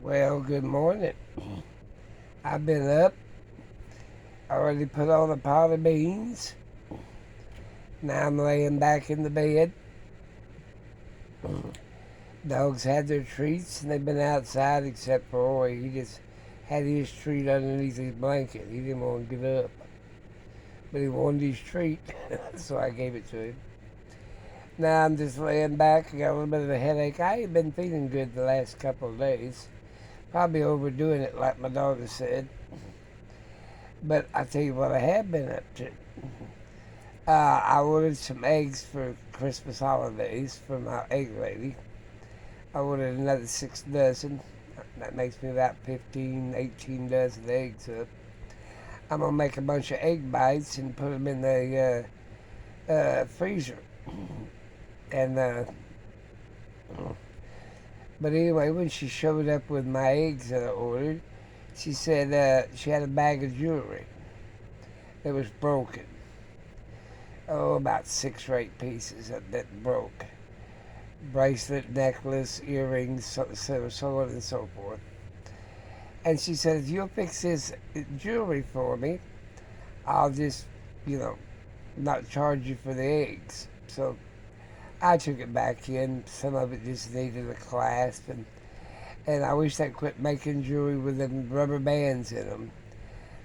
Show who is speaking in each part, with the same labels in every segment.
Speaker 1: Well, good morning. I've been up, already put on a pot of beans. Now I'm laying back in the bed. Dogs had their treats and they've been outside except for Roy. He just had his treat underneath his blanket. He didn't want to get up, but he wanted his treat, so I gave it to him. Now I'm just laying back. I got a little bit of a headache. I ain't been feeling good the last couple of days. Probably overdoing it, like my daughter said. But I tell you what I have been up to. I ordered some eggs for Christmas holidays from our egg lady. I ordered another 6 dozen. That makes me about 15, 18 dozen eggs up. I'm going to make a bunch of egg bites and put them in the freezer. And But anyway, when she showed up with my eggs that I ordered, she said she had a bag of jewelry that was broken. About 6 or 8 pieces that broke. Bracelet, necklace, earrings, so on and so forth. And she said, if you'll fix this jewelry for me, I'll just, not charge you for the eggs. So I took it back in. Some of it just needed a clasp, and I wish they quit making jewelry with them rubber bands in them.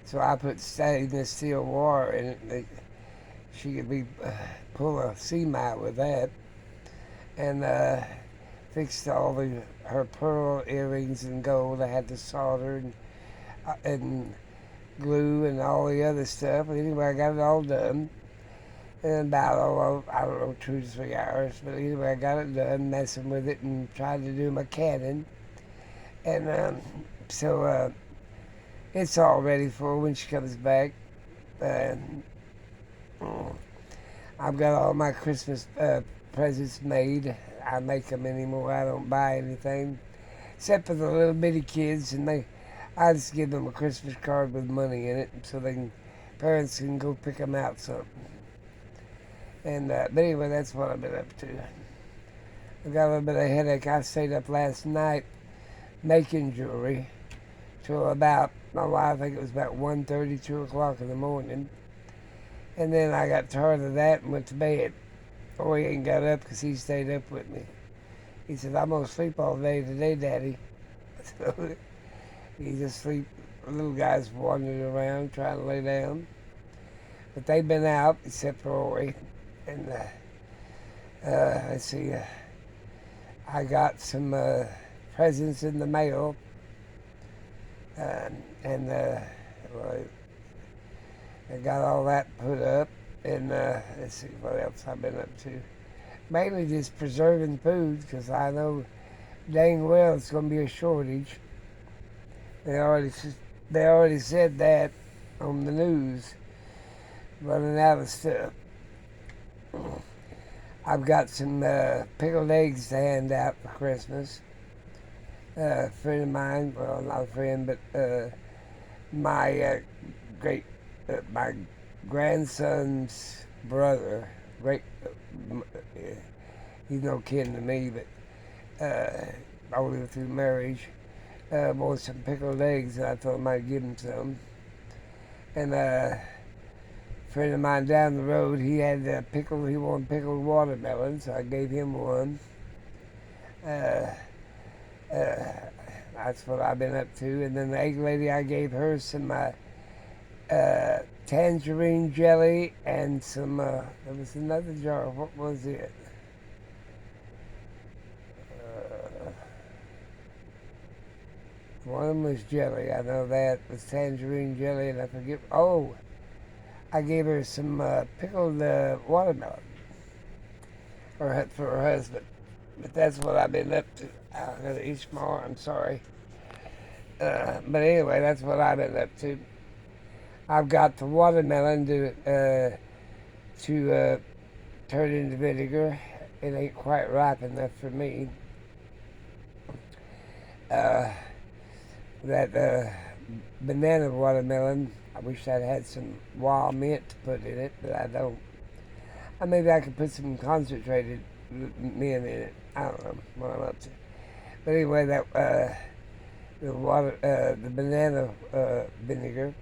Speaker 1: So I put stainless steel wire in it. She could pull a seam out with that, and fixed all her pearl earrings in gold. I had to solder and glue and all the other stuff. Anyway, I got it all done in about, I don't know, 2 to 3 hours. But anyway, I got it done, messing with it and trying to do my cannon. And so it's all ready for her when she comes back. I've got all my Christmas presents made. I make them anymore. I don't buy anything except for the little bitty kids, and I just give them a Christmas card with money in it, so parents can go pick them out something. And but anyway, that's what I've been up to. I got a little bit of a headache. I stayed up last night making jewelry till about, I think it was about 1:30, 2 o'clock in the morning. And then I got tired of that and went to bed. He ain't got up because he stayed up with me. He said, I'm going to sleep all day today, Daddy. So he's asleep. The little guy's wandering around trying to lay down. But they've been out, except for Roy. And let's see, I got some presents in the mail. Well, I got all that put up, and let's see what else I've been up to. Mainly just preserving food, because I know dang well it's going to be a shortage. They already said that on the news, running out of stuff. I've got some pickled eggs to hand out for Christmas. A friend of mine, well, not a friend, but my my grandson's brother, he's no kin to me, but only through marriage, wanted some pickled eggs, and I told him I'd give him some. And a friend of mine down the road, he wanted pickled watermelon, so I gave him one. That's what I've been up to. And then the egg lady, I gave her some tangerine jelly and some, there was another jar. What was it? One of them was jelly. I know that was tangerine jelly, and I forget. Oh, I gave her some pickled watermelon for her husband. But that's what I've been up to. I gotta eat more. I'm sorry. But anyway, that's what I've been up to. I've got the watermelon to turn into vinegar. It ain't quite ripe enough for me. That banana watermelon, I wish I'd had some wild mint to put in it, but I don't. Maybe I could put some concentrated mint in it. I don't know what I'm up to. But anyway, the banana vinegar.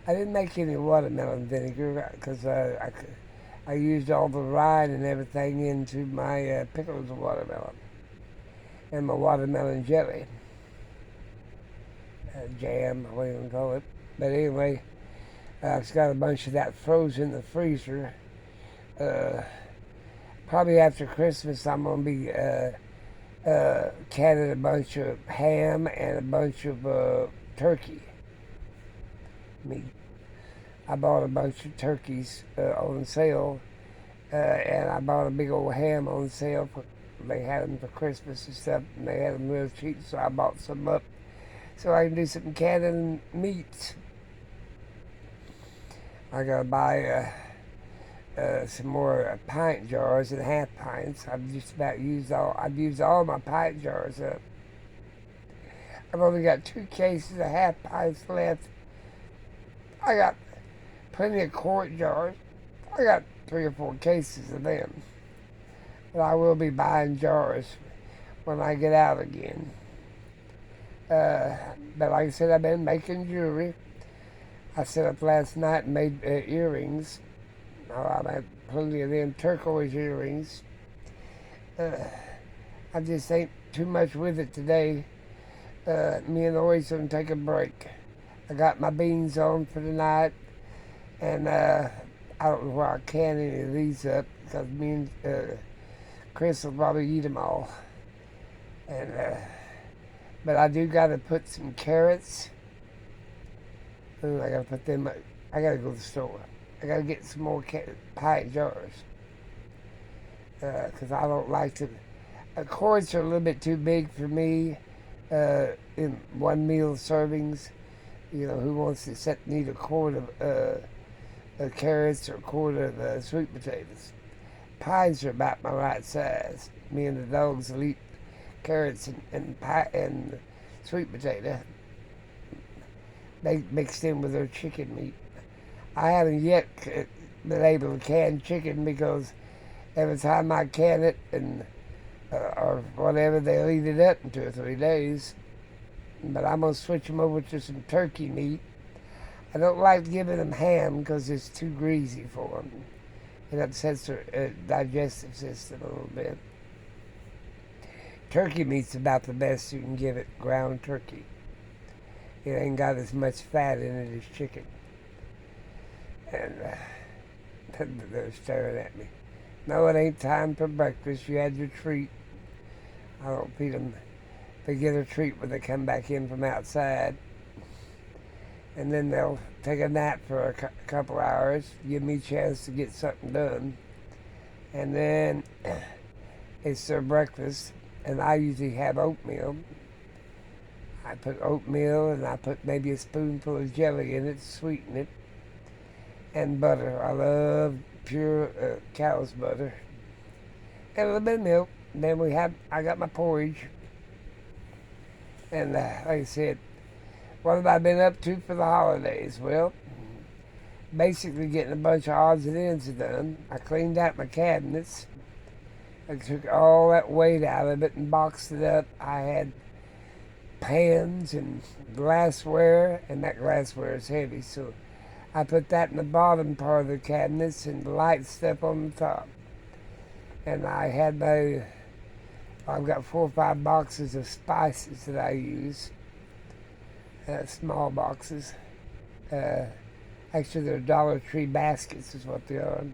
Speaker 1: I didn't make any watermelon vinegar because I used all the rind and everything into my pickles of watermelon and my watermelon jelly, jam, whatever you want to call it. But anyway, I've got a bunch of that frozen in the freezer. Probably after Christmas, I'm going to be canning a bunch of ham and a bunch of turkey meat. I bought a bunch of turkeys on sale, and I bought a big old ham on sale. They had them for Christmas and stuff, and they had them real cheap, so I bought some up so I can do some canning meats. I gotta buy some more pint jars and half pints. I've used all my pint jars up. I've only got 2 cases of half pints left. I got plenty of quart jars. I got 3 or 4 cases of them. But I will be buying jars when I get out again. But like I said, I've been making jewelry. I set up last night and made earrings. I had plenty of them turquoise earrings. I just ain't too much with it today. Me and the Oyster gonna take a break. I got my beans on for tonight, and I don't know where I can any of these up because me and Chris will probably eat them all. And but I do got to put some carrots. Ooh, I got to put them. I got to go to the store. I got to get some more pie jars because I don't like to. Quarts are a little bit too big for me in one meal servings. You know, who wants to need a quart of carrots or a quart of sweet potatoes? Pies are about my right size. Me and the dogs will eat carrots and sweet potato. They mixed in with their chicken meat. I haven't yet been able to can chicken because every time I can it and or whatever, they'll eat it up in 2 or 3 days. But I'm going to switch them over to some turkey meat. I don't like giving them ham because it's too greasy for them. It upsets their digestive system a little bit. Turkey meat's about the best you can give it, ground turkey. It ain't got as much fat in it as chicken. And they're staring at me. No, it ain't time for breakfast. You had your treat. I don't feed them. They get a treat when they come back in from outside. And then they'll take a nap for a couple hours, give me a chance to get something done. And then it's their breakfast, and I usually have oatmeal. I put oatmeal, and I put maybe a spoonful of jelly in it to sweeten it, and butter. I love pure cow's butter. And a little bit of milk. Then I got my porridge. And like I said, what have I been up to for the holidays? Well, basically getting a bunch of odds and ends done. I cleaned out my cabinets. I took all that weight out of it and boxed it up. I had pans and glassware, and that glassware is heavy, so I put that in the bottom part of the cabinets and the light stuff on the top. And I've got 4 or 5 boxes of spices that I use, small boxes. Actually, they're Dollar Tree baskets is what they are.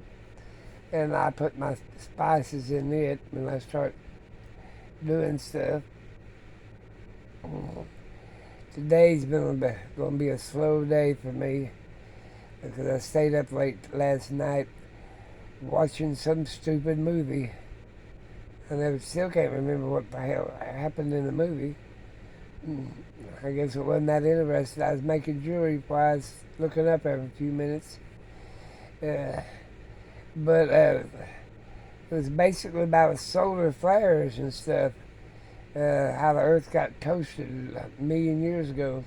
Speaker 1: And I put my spices in it when I start doing stuff. Today's going to be a slow day for me because I stayed up late last night watching some stupid movie. And I still can't remember what the hell happened in the movie. I guess it wasn't that interesting. I was making jewelry while I was looking up every few minutes. But it was basically about solar flares and stuff. How the Earth got toasted a million years ago.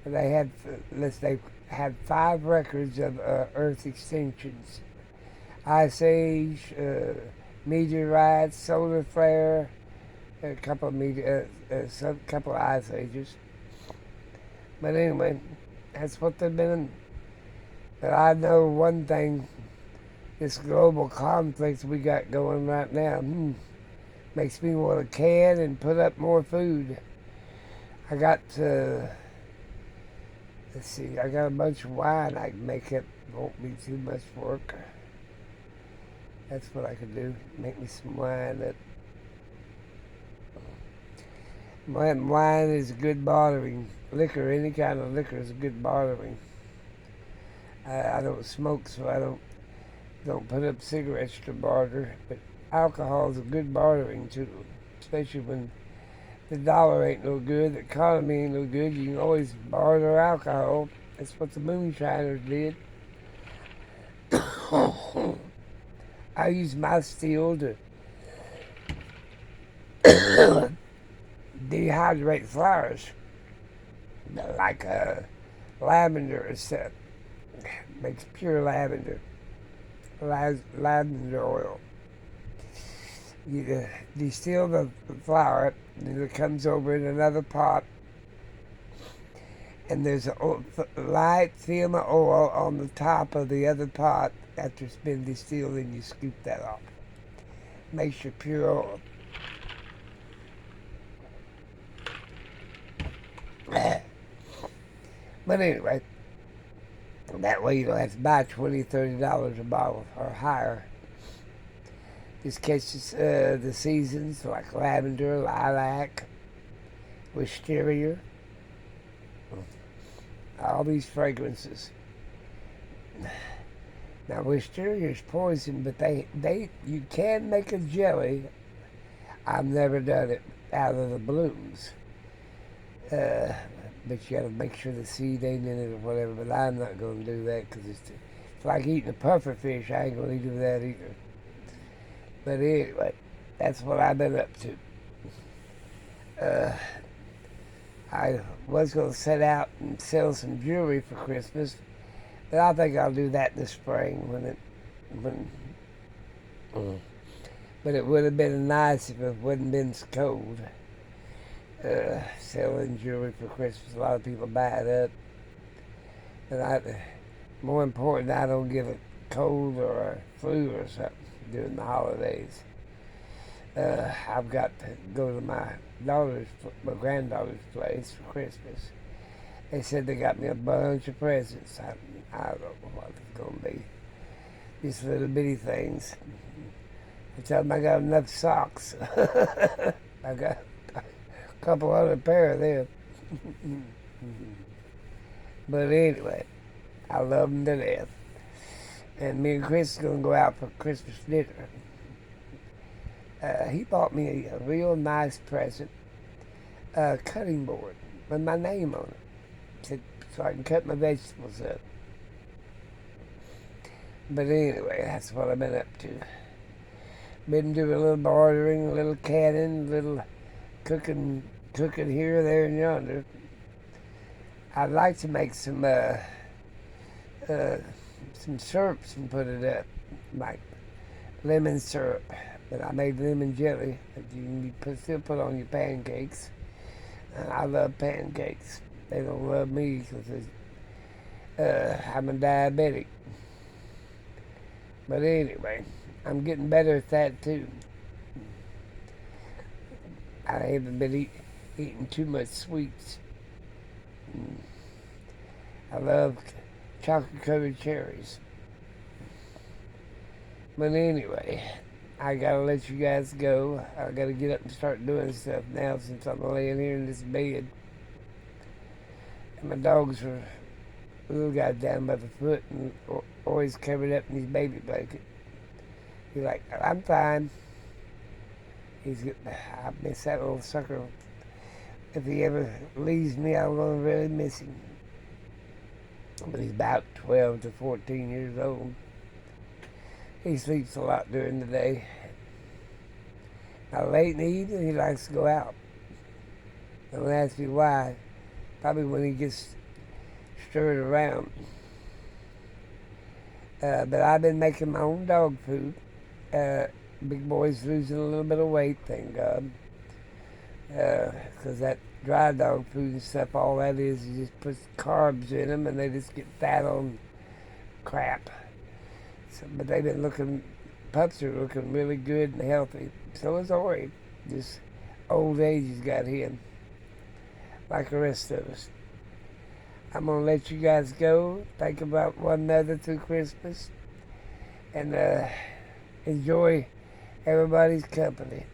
Speaker 1: They had 5 records of Earth extinctions: Ice Age, meteorites, solar flare, a couple of some couple of ice ages. But anyway, that's what they've been. But I know one thing: this global conflict we got going right now makes me want to can and put up more food. I got let's see, I got a bunch of wine I can make. It won't be too much work. That's what I could do. Make me some wine. Wine is good bartering. Liquor, any kind of liquor is good bartering. I don't smoke, so I don't put up cigarettes to barter. But alcohol is a good bartering too, especially when the dollar ain't no good, the economy ain't no good. You can always barter alcohol. That's what the moonshiners did. I use my steel to dehydrate flowers, like lavender and stuff. Makes pure lavender oil. You distill the flower, and it comes over in another pot, and there's a light film of oil on the top of the other pot after it's been distilled, and you scoop that off. Makes your pure oil. But anyway, that way you don't have to buy $20, $30 a bottle or higher. Just catches the seasons like lavender, lilac, wisteria, all these fragrances. Now wisteria is poison, but you can make a jelly. I've never done it out of the blooms. But you gotta make sure the seed ain't in it or whatever, but I'm not gonna do that because it's like eating a puffer fish. I ain't gonna do that either. But anyway, that's what I've been up to. I was going to set out and sell some jewelry for Christmas, but I think I'll do that in the spring But it would have been nice if it wouldn't been so cold. Selling jewelry for Christmas, a lot of people buy it up. But more important, I don't get a cold or a flu or something during the holidays. I've got to go to my granddaughter's place for Christmas. They said they got me a bunch of presents. I don't know what it's going to be. These little bitty things. I tell them I got enough socks. I got a couple other pair of them. But anyway, I love them to death. And me and Chris are going to go out for Christmas dinner. He bought me a real nice present, a cutting board with my name on it, so I can cut my vegetables up. But anyway, that's what I've been up to. Been doing a little bartering, a little canning, a little cooking here, there, and yonder. I'd like to make some syrups and put it up, like lemon syrup. But I made lemon jelly that you can still put on your pancakes. And I love pancakes. They don't love me because I'm a diabetic. But anyway, I'm getting better at that too. I haven't been eating too much sweets. I love chocolate-covered cherries. But anyway, I gotta let you guys go. I gotta get up and start doing stuff now since I'm laying here in this bed. And my dogs are a little guy down by the foot and always covered up in his baby blanket. He's like, I'm fine. I miss that little sucker. If he ever leaves me, I'm gonna really miss him. But he's about 12 to 14 years old. He sleeps a lot during the day. Now late in the evening, he likes to go out. Don't ask me why. Probably when he gets stirred around. But I've been making my own dog food. Big boy's losing a little bit of weight, thank God. Because that dry dog food and stuff, all that is you just put carbs in them and they just get fat on crap. So, but they've been looking, pups are looking really good and healthy. So is Ori. Just old age has got him, like the rest of us. I'm going to let you guys go. Think about one another through Christmas. And enjoy everybody's company.